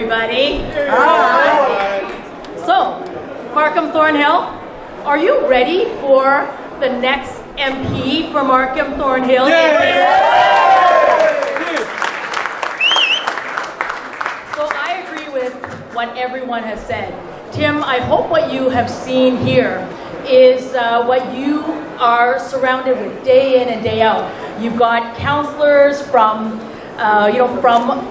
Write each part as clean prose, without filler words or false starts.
everybody. Hi. So, Markham-Thornhill, are you ready for the next MP for Markham-Thornhill? So I agree with what everyone has said. Tim, I hope what you have seen here is what you are surrounded with day in and day out. You've got councillors from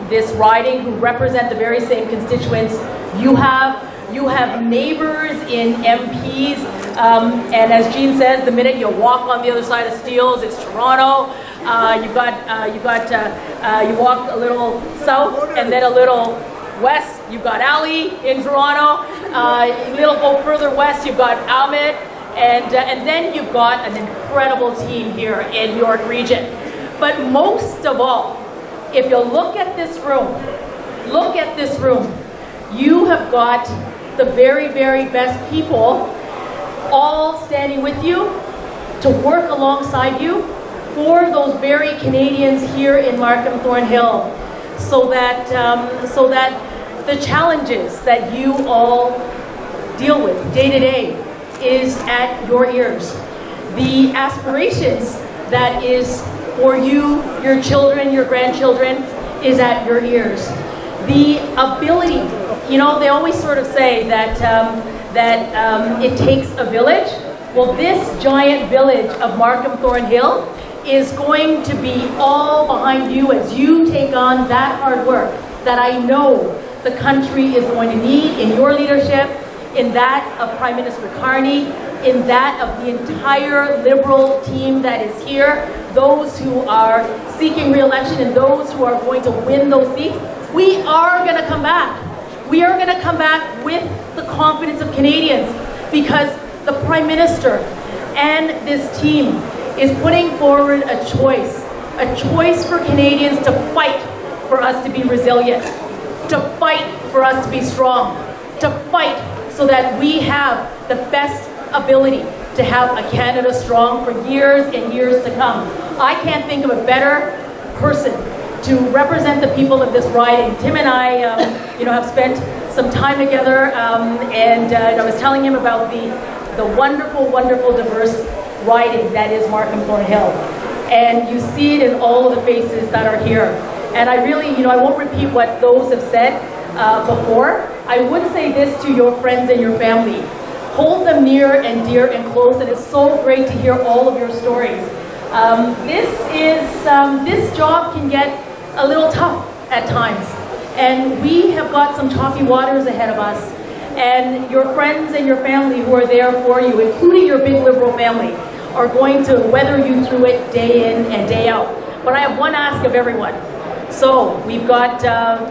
this riding who represent the very same constituents. You have neighbors in MPs, and as Jean says, the minute you walk on the other side of Steeles, it's Toronto. You walk a little south and then a little west, you've got Ali in Toronto. A little go further west, you've got Ahmed, and then you've got an incredible team here in York Region. But most of all, if you look at this room, you have got the very, very best people all standing with you to work alongside you for those very Canadians here in Markham-Thornhill, so that the challenges that you all deal with day to day is at your ears. The aspirations that is for you, your children, your grandchildren, is at your ears. The ability, they always sort of say that it takes a village. Well, this giant village of Markham-Thornhill is going to be all behind you as you take on that hard work that I know the country is going to need in your leadership, in that of Prime Minister Carney, in that of the entire Liberal team that is here, those who are seeking re-election and those who are going to win those seats. We are going to come back. We are going to come back with the confidence of Canadians, because the Prime Minister and this team is putting forward a choice for Canadians to fight for us to be resilient, to fight for us to be strong, to fight so that we have the best ability to have a Canada strong for years and years to come. I can't think of a better person to represent the people of this riding. Tim and I, have spent some time together, and I was telling him about the wonderful, wonderful, diverse riding that is Markham-Thornhill. And you see it in all of the faces that are here. And I really, I won't repeat what those have said before. I would say this to your friends and your family. Hold them near and dear and close, and it's so great to hear all of your stories. This job can get a little tough at times, and we have got some choppy waters ahead of us, and your friends and your family who are there for you, including your big Liberal family, are going to weather you through it day in and day out. But I have one ask of everyone. So we've got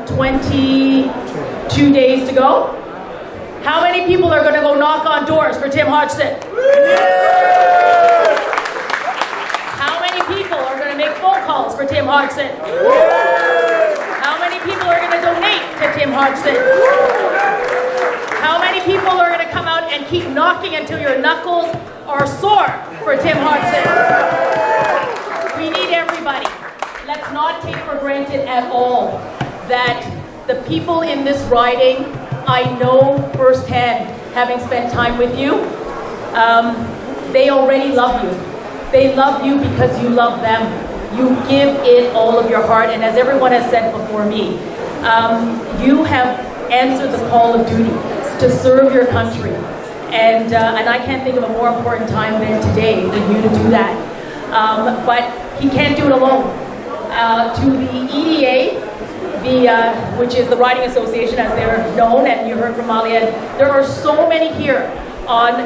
22 days to go. How many people are going to go knock on doors for Tim Hodgson? How many people are going to make phone calls for Tim Hodgson? How many people are going to donate to Tim Hodgson? How many people are going to come out and keep knocking until your knuckles are sore for Tim Hodgson? We need everybody. Let's not take for granted at all that the people in this riding, I know firsthand, having spent time with you, they already love you. They love you because you love them. You give it all of your heart, and as everyone has said before me, you have answered the call of duty to serve your country. And I can't think of a more important time than today for you to do that. But he can't do it alone. To the EDA, which is the Riding Association as they're known, and you heard from Malian, there are so many here on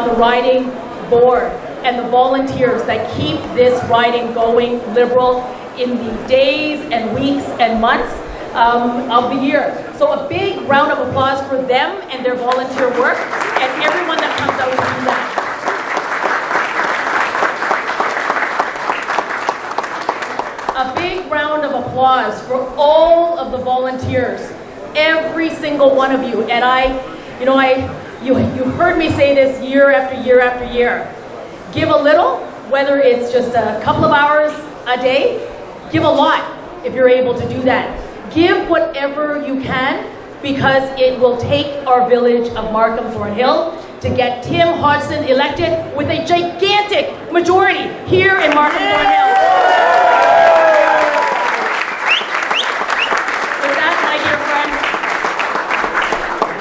the riding board and the volunteers that keep this riding going Liberal in the days and weeks and months of the year. So a big round of applause for them and their volunteer work and everyone that comes out to do that. A big round of applause for all of the volunteers, every single one of you. And you heard me say this year after year after year. Give a little, whether it's just a couple of hours a day. Give a lot if you're able to do that. give whatever you can, because it will take our village of Markham-Thornhill to get Tim Hodgson elected with a gigantic majority here in Markham-Thornhill. With that, my dear friends,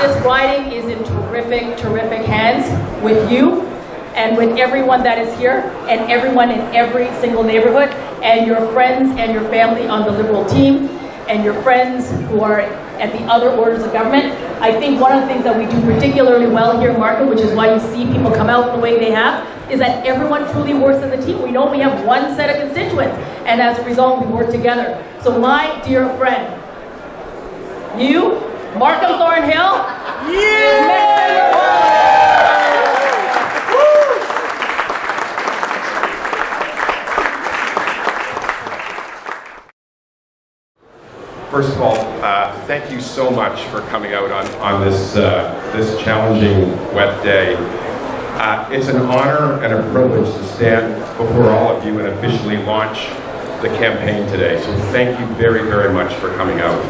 this riding is in terrific, terrific hands with you and with everyone that is here and everyone in every single neighborhood, and your friends and your family on the Liberal team and your friends who are at the other orders of government. I think one of the things that we do particularly well here in Markham, which is why you see people come out the way they have, is that everyone truly works as a team. We know we have one set of constituents, and as a result, we work together. So my dear friend, you, Markham-Thornhill, First of all, thank you so much for coming out on this challenging wet day. It's an honor and a privilege to stand before all of you and officially launch the campaign today. So thank you very, very much for coming out.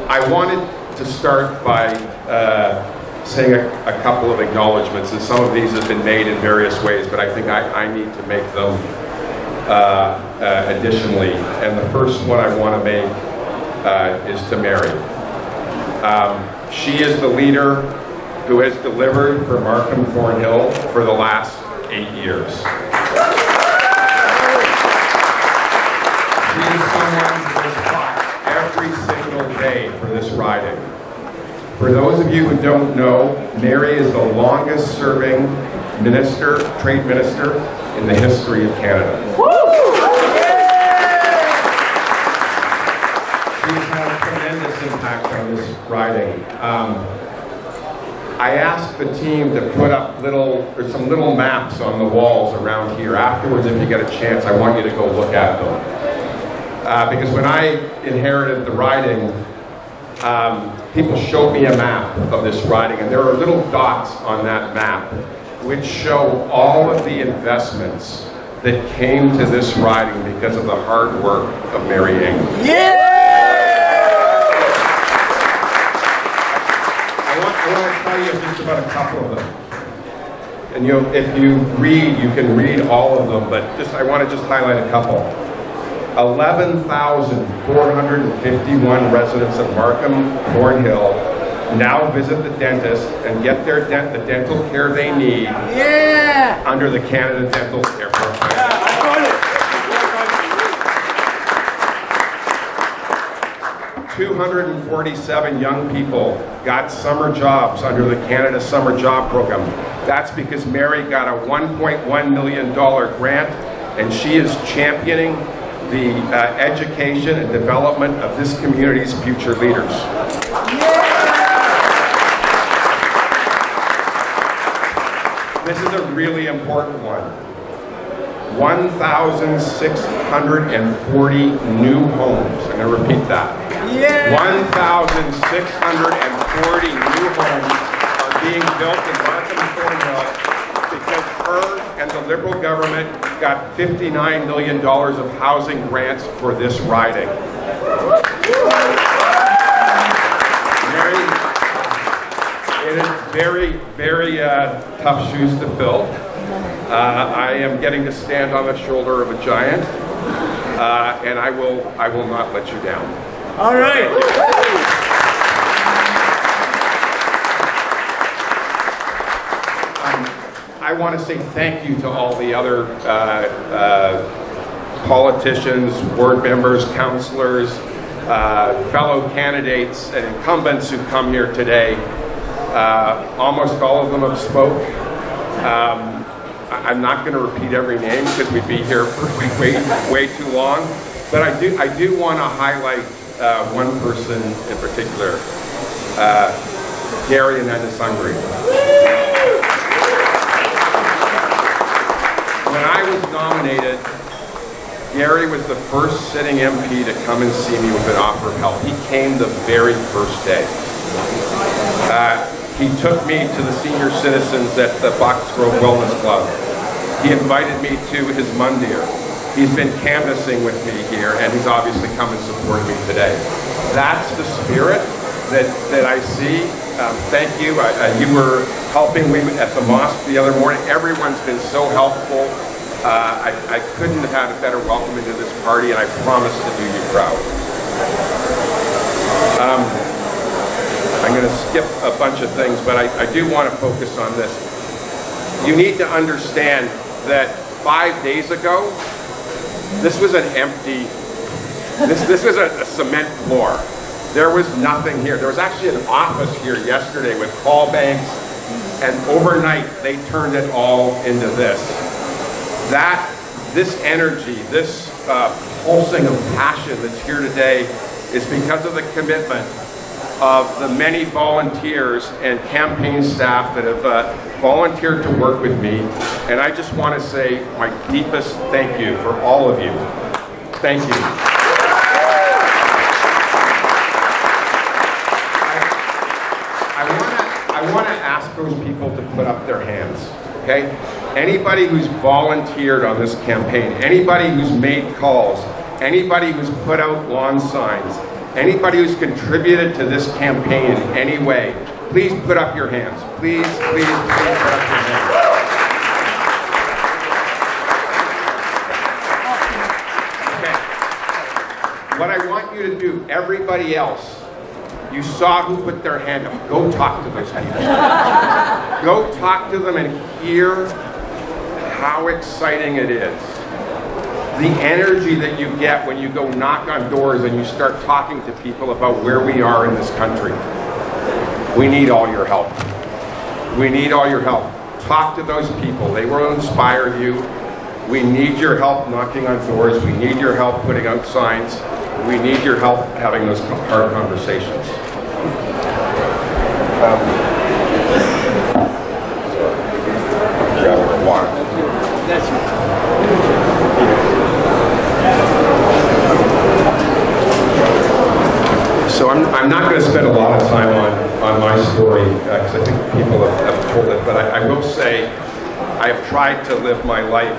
I wanted to start by saying a couple of acknowledgements, and some of these have been made in various ways, but I think I need to make them additionally. And the first one I want to make is to Mary. She is the leader who has delivered for Markham-Thornhill for the last 8 years. She is someone who has fought every single day for this riding. For those of you who don't know, Mary is the longest serving minister, trade minister in the history of Canada. She's had a tremendous impact on this riding. I asked the team to put up some little maps on the walls around here. Afterwards, if you get a chance, I want you to go look at them. Because when I inherited the riding, people showed me a map of this riding, and there are little dots on that map which show all of the investments that came to this riding because of the hard work of Mary England. I want to tell you just about a couple of them. And if you read, you can read all of them, but I want to just highlight a couple. 11,451 residents of Markham-Thornhill now visit the dentist and get the dental care they need under the Canada Dental Care Program. 247 young people got summer jobs under the Canada Summer Job Program. That's because Mary got a $1.1 million grant, and she is championing the education and development of this community's future leaders. This is a really important one. 1,640 new homes. I'm going to repeat that. 1,640 new homes are being built in Markham-Thornhill because her and the Liberal government got $59 million of housing grants for this riding. Mary, it is very, very tough shoes to fill. I am getting to stand on the shoulder of a giant, and I will not let you down. All right. I want to say thank you to all the other politicians, board members, councillors, fellow candidates, and incumbents who come here today. Almost all of them have spoke. I'm not going to repeat every name because we'd be here for way too long. But I do want to highlight one person in particular, Gary and Sungri. When I was nominated, Gary was the first sitting MP to come and see me with an offer of help. He came the very first day. He took me to the senior citizens at the Box Grove Wellness Club. He invited me to his mundir. He's been canvassing with me here, and he's obviously come and supported me today. That's the spirit that I see. Thank you. You were helping me at the mosque the other morning. Everyone's been so helpful. I couldn't have had a better welcome into this party, and I promise to do you proud. I'm going to skip a bunch of things, but I do want to focus on this. You need to understand that 5 days ago, this was an empty, this was a cement floor. There was nothing here. There was actually an office here yesterday with call banks, and overnight they turned it all into this. This energy, this pulsing of passion that's here today is because of the commitment of the many volunteers and campaign staff that have volunteered to work with me. And I just want to say my deepest thank you for all of you. Thank you. I want to ask those people to put up their hands, okay? Anybody who's volunteered on this campaign, anybody who's made calls, anybody who's put out lawn signs, anybody who's contributed to this campaign in any way, please put up your hands. Please, please, please put up your hands. Okay. What I want you to do, everybody else, you saw who put their hand up. Go talk to those people. Go talk to them and hear how exciting it is. The energy that you get when you go knock on doors and you start talking to people about where we are in this country. We need all your help. We need all your help. Talk to those people. They will inspire you. We need your help knocking on doors. We need your help putting out signs. We need your help having those hard conversations. Grab a water. So I'm not going to spend a lot of time on my story because I think people have told it, but I will say I have tried to live my life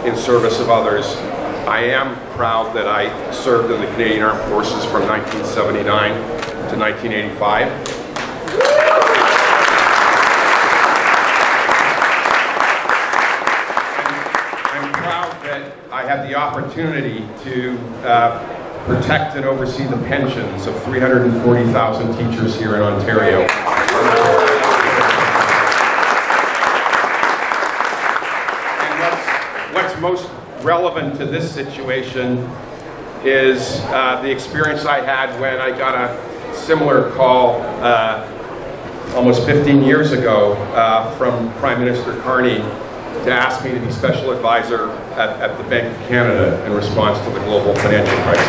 in service of others. I am proud that I served in the Canadian Armed Forces from 1979 to 1985. I'm proud that I had the opportunity to protect and oversee the pensions of 340,000 teachers here in Ontario. And what's most relevant to this situation is the experience I had when I got a similar call almost 15 years ago from Prime Minister Carney to ask me to be special advisor at the Bank of Canada in response to the global financial crisis.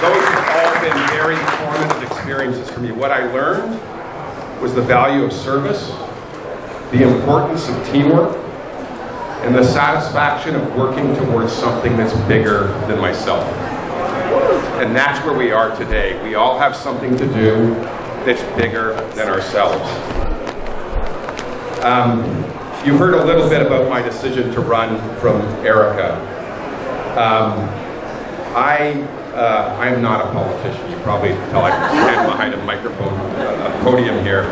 Those have all been very formative experiences for me. What I learned was the value of service, the importance of teamwork, and the satisfaction of working towards something that's bigger than myself. And that's where we are today. We all have something to do that's bigger than ourselves. You heard a little bit about my decision to run from Erica. I am not a politician. You probably tell I stand behind a microphone, a podium here.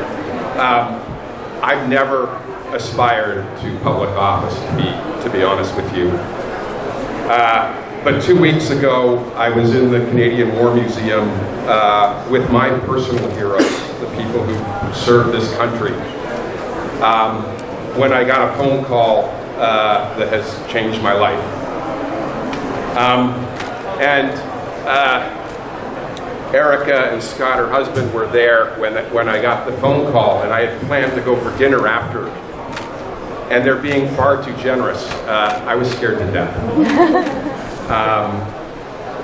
I've never aspired to public office, to be honest with you. But 2 weeks ago, I was in the Canadian War Museum with my personal heroes, the people who served this country. When I got a phone call that has changed my life. Erica and Scott, her husband, were there when I got the phone call, and I had planned to go for dinner after. And they're being far too generous. I was scared to death.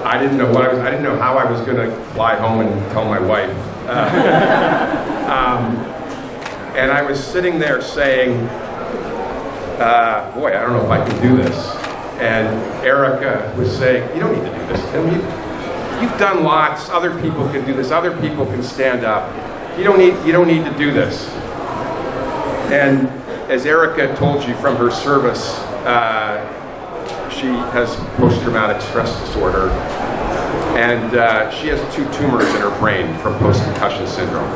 I didn't know I didn't know how I was going to fly home and tell my wife. And I was sitting there saying, boy, I don't know if I can do this. And Erica was saying, you don't need to do this, Tim. You've done lots. Other people can do this. Other people can stand up. You don't need to do this. And as Erica told you from her service, she has post-traumatic stress disorder, and she has 2 tumors in her brain from post-concussion syndrome.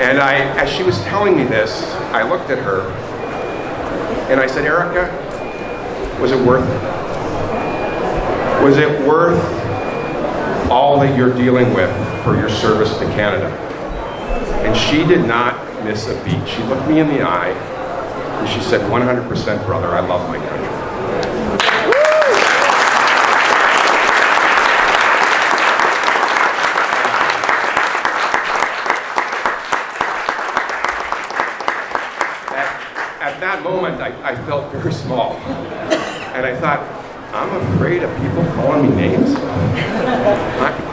And as she was telling me this, I looked at her, and I said, Erica, was it worth it? Was it worth all that you're dealing with for your service to Canada? And she did not miss a beat. She looked me in the eye, and she said, 100%, brother, I love my country. At that moment, I felt very small. And I thought, I'm afraid of people calling me names.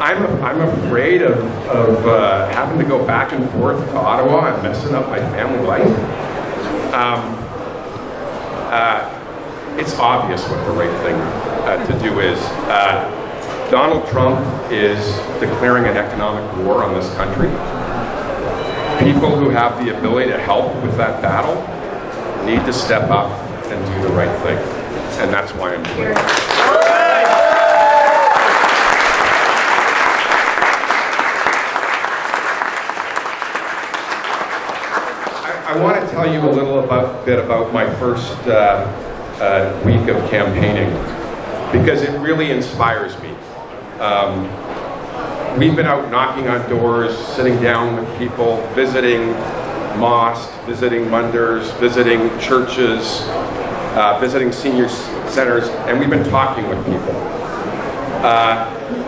I'm afraid of having to go back and forth to Ottawa and messing up my family life. It's obvious what the right thing to do is. Donald Trump is declaring an economic war on this country. People who have the ability to help with that battle need to step up and do the right thing. And that's why I'm here. I want to tell you a little bit about my first week of campaigning, because it really inspires me. We've been out knocking on doors, sitting down with people, visiting mosques, visiting mandars, visiting churches, visiting senior centers, and we've been talking with people.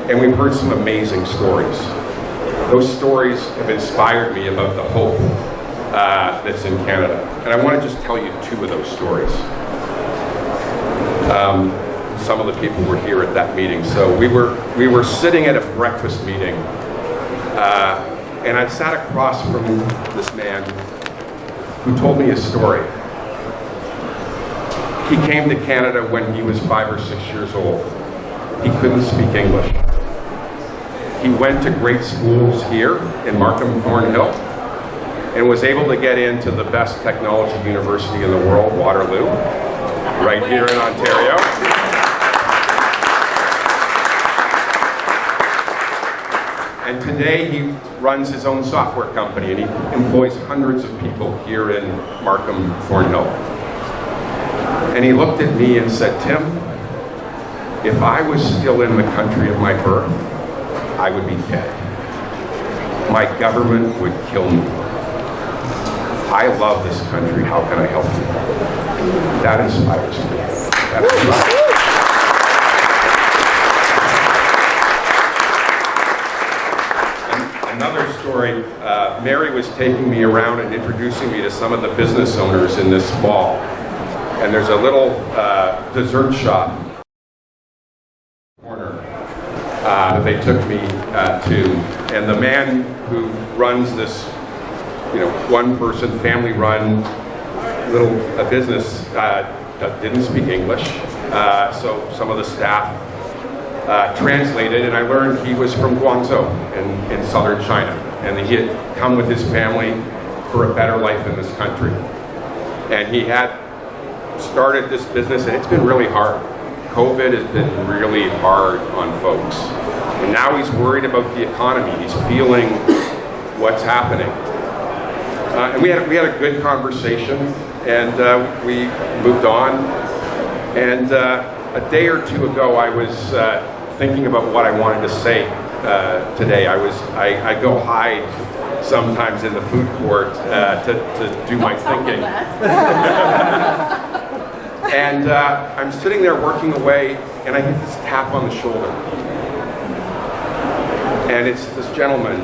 And we've heard some amazing stories. Those stories have inspired me about the hope that's in Canada. And I want to just tell you 2 of those stories. Some of the people were here at that meeting. So we were sitting at a breakfast meeting, and I sat across from this man who told me his story. He came to Canada when he was 5 or 6 years old. He couldn't speak English. He went to great schools here in Markham-Thornhill and was able to get into the best technology university in the world, Waterloo, right here in Ontario. And today he runs his own software company, and he employs hundreds of people here in Markham-Thornhill. And he looked at me and said, Tim, if I was still in the country of my birth, I would be dead. My government would kill me. I love this country. How can I help you? That inspires me. That inspires me. Another story, Mary was taking me around and introducing me to some of the business owners in this mall. And there's a little dessert shop corner that they took me to. And the man who runs this, one-person, family-run little business didn't speak English. So some of the staff translated, and I learned he was from Guangzhou in southern China, and he had come with his family for a better life in this country. And he had started this business, and it's been really hard. COVID has been really hard on folks. And now he's worried about the economy. He's feeling what's happening. And we had a good conversation, and we moved on. And a day or 2 ago, I was thinking about what I wanted to say today. I go hide sometimes in the food court to do my thinking. And I'm sitting there working away, and I get this tap on the shoulder. And it's this gentleman,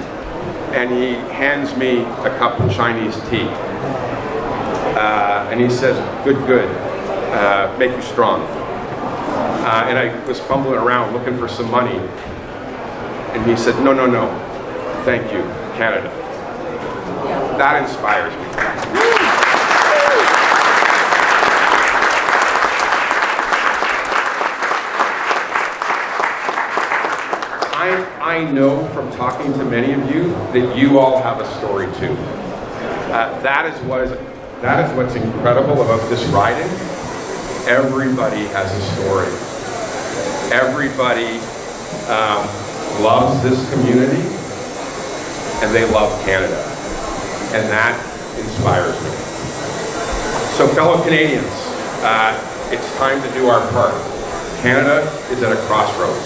and he hands me a cup of Chinese tea. And he says, good, make you strong. And I was fumbling around looking for some money. And he said, no, thank you, Canada. That inspires me. I know from talking to many of you that you all have a story too. That is what That is what's incredible about this riding. Everybody has a story. Everybody loves this community, and they love Canada. And that inspires me. So fellow Canadians, it's time to do our part. Canada is at a crossroads.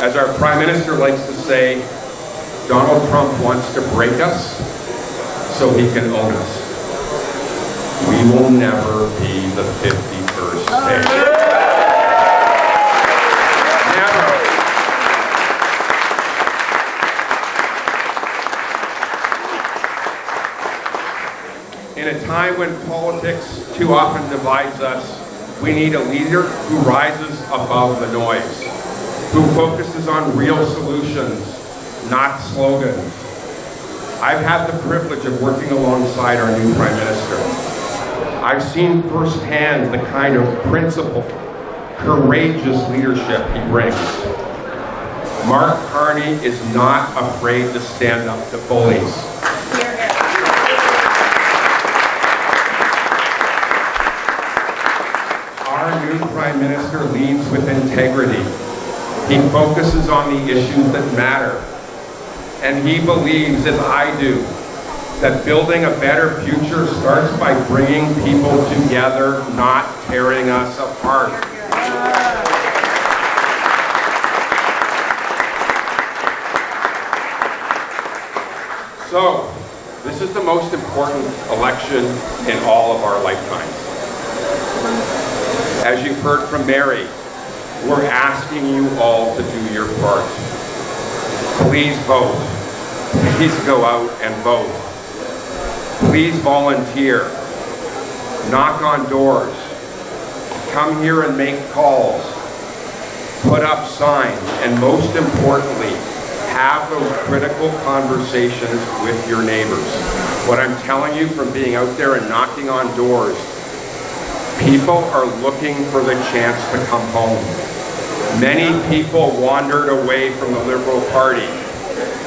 As our Prime Minister likes to say, Donald Trump wants to break us so he can own us. We will never be the 51st state. Never. In a time when politics too often divides us, we need a leader who rises above the noise, who focuses on real solutions, not slogans. I've had the privilege of working alongside our new Prime Minister. I've seen firsthand the kind of principled, courageous leadership he brings. Mark Carney is not afraid to stand up to bullies. Our new Prime Minister leads with integrity. He focuses on the issues that matter. And he believes, as I do, that building a better future starts by bringing people together, not tearing us apart. So, this is the most important election in all of our lifetimes. As you've heard from Mary, we're asking you all to do your part. Please vote. Please go out and vote. Please volunteer. Knock on doors. Come here and make calls. Put up signs. And most importantly, have those critical conversations with your neighbors. What I'm telling you from being out there and knocking on doors, people are looking for the chance to come home. Many people wandered away from the Liberal Party.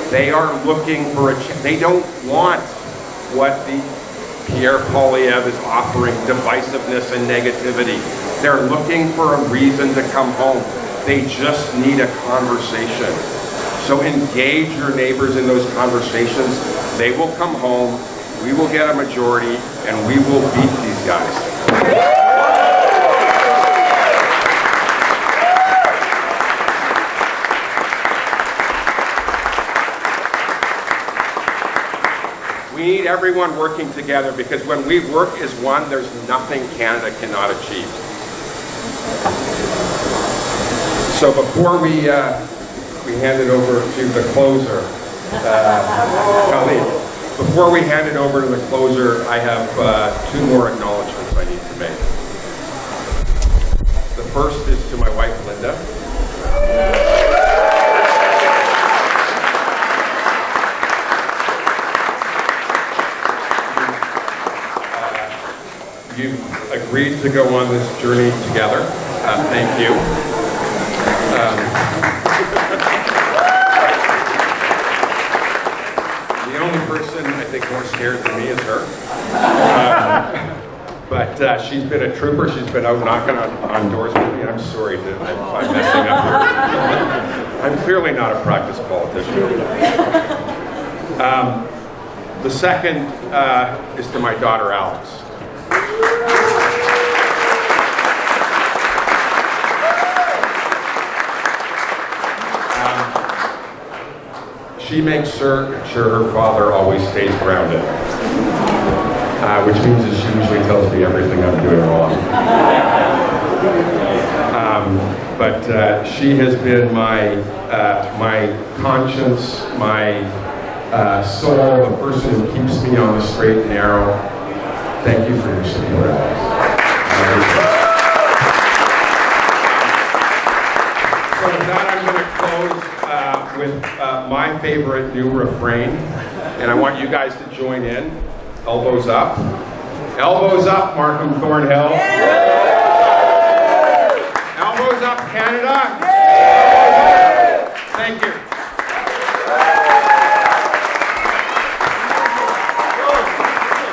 They are looking for a chance. They don't want what the Pierre Poilievre is offering, divisiveness and negativity. They're looking for a reason to come home. They just need a conversation. So engage your neighbors in those conversations. They will come home, we will get a majority, and we will beat these guys. We need everyone working together, because when we work as one, there's nothing Canada cannot achieve. So before we hand it over to the closer, Colleen, before we hand it over to the closer, I have two more acknowledgements I need to make. The first is to my wife, Linda. You've agreed to go on this journey together. Thank you. The only person I think more scared than me is her. But she's been a trooper. She's been out knocking on doors with me. I'm sorry that I'm messing up here. I'm clearly not a practiced politician. The second is to my daughter, Alex. She makes sure her father always stays grounded, which means that she usually tells me everything I'm doing wrong. But she has been my conscience, my soul, the person who keeps me on the straight and narrow. Thank you for your support, Alex. So with that, I'm going to close with my favorite new refrain, and I want you guys to join in. Elbows up. Elbows up, Markham-Thornhill. Elbows up, Canada. Thank you.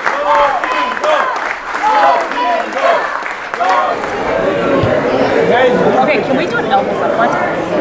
Come on. Can we do an Elvis up one?